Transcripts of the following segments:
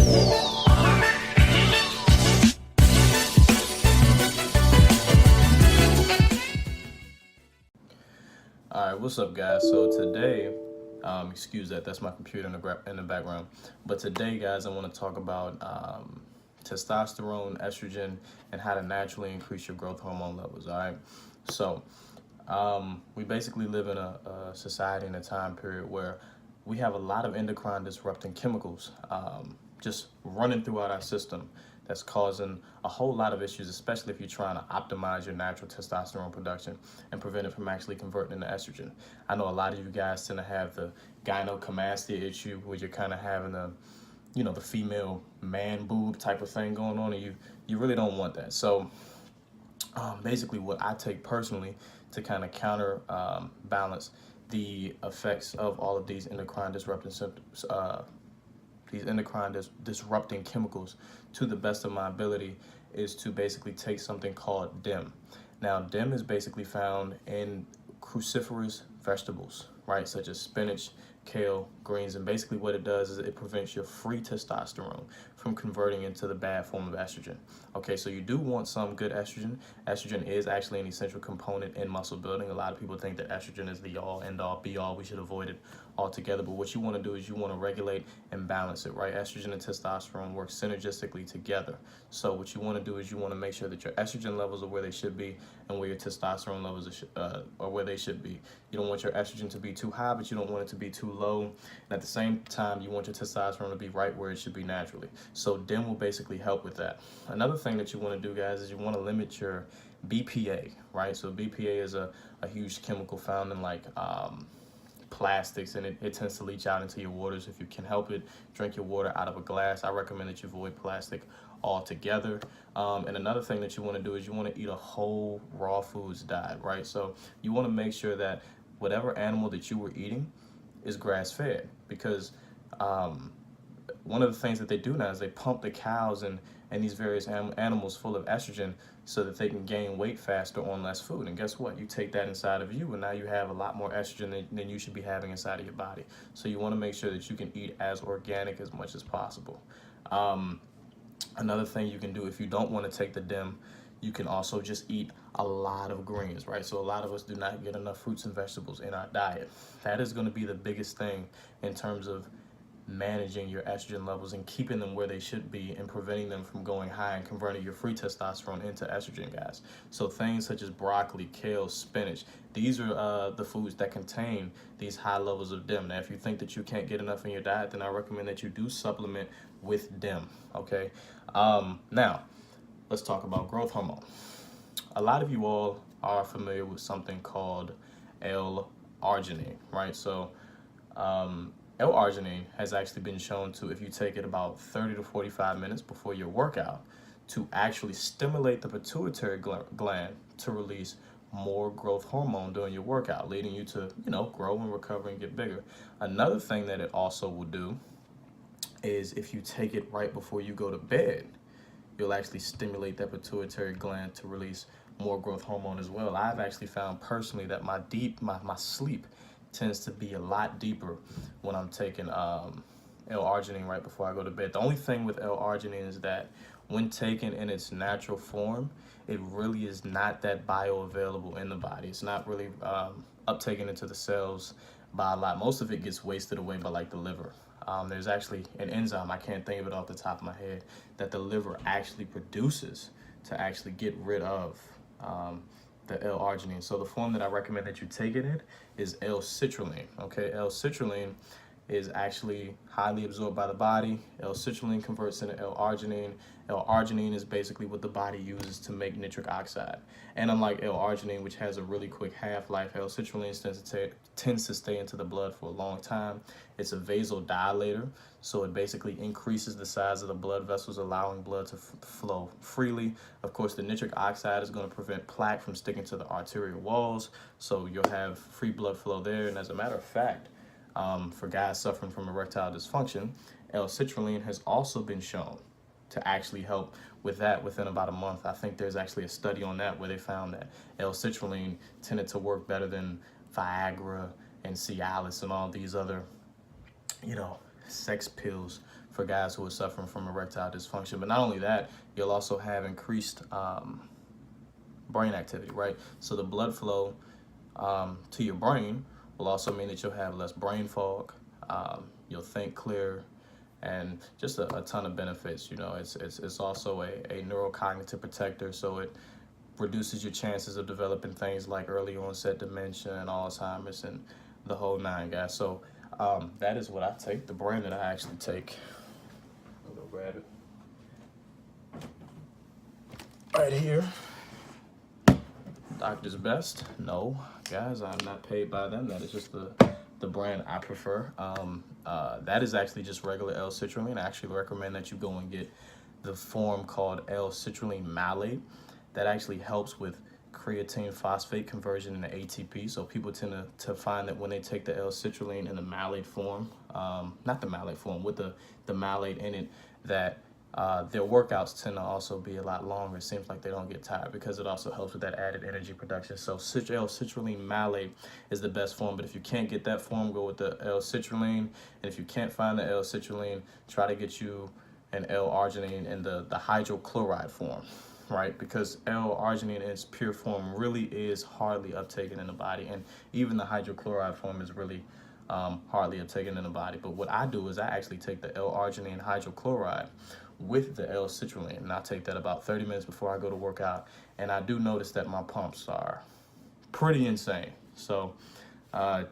All right, what's up, guys? So today, excuse that, that's my computer in the background. But today, guys, I want to talk about testosterone, estrogen, and how to naturally increase your growth hormone levels. All right, so we basically live in a society in a time period where we have a lot of endocrine disrupting chemicals just running throughout our system that's causing a whole lot of issues, especially if you're trying to optimize your natural testosterone production and prevent it from actually converting into estrogen. I know a lot of you guys tend to have the gynecomastia issue where you're kind of having the female man boob type of thing going on, and you really don't want that. So basically what I take personally to kind of counter balance the effects of all of these endocrine disrupting symptoms, disrupting chemicals to the best of my ability is to basically take something called DIM. Now, DIM is basically found in cruciferous vegetables, right, such as spinach, kale, greens, and basically what it does is it prevents your free testosterone from converting into the bad form of estrogen. Okay, so you do want some good estrogen. Estrogen is actually an essential component in muscle building. A lot of people think that estrogen is the all, end all, be all. We should avoid it altogether, but what you want to do is you want to regulate and balance it, right? Estrogen and testosterone work synergistically together. So what you want to do is you want to make sure that your estrogen levels are where they should be and where your testosterone levels are where they should be. You don't want your estrogen to be too high, but you don't want it to be too low. And at the same time, you want your testosterone to be right where it should be naturally. So DIM will basically help with that. Another thing that you want to do, guys, is you want to limit your BPA, right? So BPA is a huge chemical found in like plastics, and it tends to leach out into your waters. If you can help it, drink your water out of a glass. I recommend that you avoid plastic altogether. And another thing that you want to do is you want to eat a whole raw foods diet, right? So you want to make sure that whatever animal that you were eating is grass-fed, because one of the things that they do now is they pump the cows and these various animals full of estrogen so that they can gain weight faster on less food. And guess what? You take that inside of you, and now you have a lot more estrogen than you should be having inside of your body. So you want to make sure that you can eat as organic as much as possible. Another thing you can do if you don't want to take the DIM, you can also just eat a lot of greens, right? So a lot of us do not get enough fruits and vegetables in our diet. That is going to be the biggest thing in terms of managing your estrogen levels and keeping them where they should be and preventing them from going high and converting your free testosterone into estrogen, guys. So things such as broccoli, kale, spinach, these are the foods that contain these high levels of DIM. Now, if you think that you can't get enough in your diet, then I recommend that you do supplement with DIM, okay? Now, let's talk about growth hormone. A lot of you all are familiar with something called l-arginine, right? So l-arginine has actually been shown to, if you take it about 30 to 45 minutes before your workout, to actually stimulate the pituitary gland to release more growth hormone during your workout, leading you to, grow and recover and get bigger. Another thing that it also will do is if you take it right before you go to bed, you'll actually stimulate that pituitary gland to release more growth hormone as well. I've actually found personally that my sleep tends to be a lot deeper when I'm taking L-arginine right before I go to bed. The only thing with L-arginine is that when taken in its natural form, it really is not that bioavailable in the body. It's not really uptaken into the cells by a lot. Most of it gets wasted away by like the liver. There's actually an enzyme, I can't think of it off the top of my head, that the liver actually produces to actually get rid of the L-arginine. So the form that I recommend that you take it in is l-citrulline, okay? L-citrulline is actually highly absorbed by the body. L-citrulline converts into L-arginine. L-arginine is basically what the body uses to make nitric oxide. And unlike L-arginine, which has a really quick half-life, L-citrulline tends to stay into the blood for a long time. It's a vasodilator, so it basically increases the size of the blood vessels, allowing blood to flow freely. Of course, the nitric oxide is going to prevent plaque from sticking to the arterial walls, so you'll have free blood flow there. And as a matter of fact, for guys suffering from erectile dysfunction, L-citrulline has also been shown to actually help with that within about a month. I think there's actually a study on that where they found that L-citrulline tended to work better than Viagra and Cialis and all these other, sex pills for guys who are suffering from erectile dysfunction. But not only that, you'll also have increased brain activity, right? So the blood flow to your brain will also mean that you'll have less brain fog, you'll think clear, and just a ton of benefits. You know, it's also a neurocognitive protector, so it reduces your chances of developing things like early onset dementia and Alzheimer's and the whole nine, guys. So that is what I take, the brand that I actually take. I'll go grab it. Right here. Doctor's Best. No, guys, I'm not paid by them. That is just the brand I prefer. That is actually just regular L-citrulline. I actually recommend that you go and get the form called l-citrulline malate. That actually helps with creatine phosphate conversion into ATP. So people tend to find that when they take the L-citrulline in the malate form, not the malate form, with the malate in it, that their workouts tend to also be a lot longer. It seems like they don't get tired because it also helps with that added energy production. So L-citrulline malate is the best form, but if you can't get that form, go with the L-citrulline. And if you can't find the L-citrulline, try to get you an l-arginine in the hydrochloride form, right? Because l-arginine in its pure form really is hardly uptaken in the body, and even the hydrochloride form is really hardly uptaken in the body. But what I do is I actually take the l-arginine hydrochloride with the L-citrulline, and I take that about 30 minutes before I go to work out, and I do notice that my pumps are pretty insane. So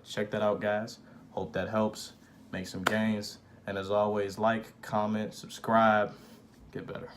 check that out, guys. Hope that helps. Make some gains, and as always, like, comment, subscribe, get better.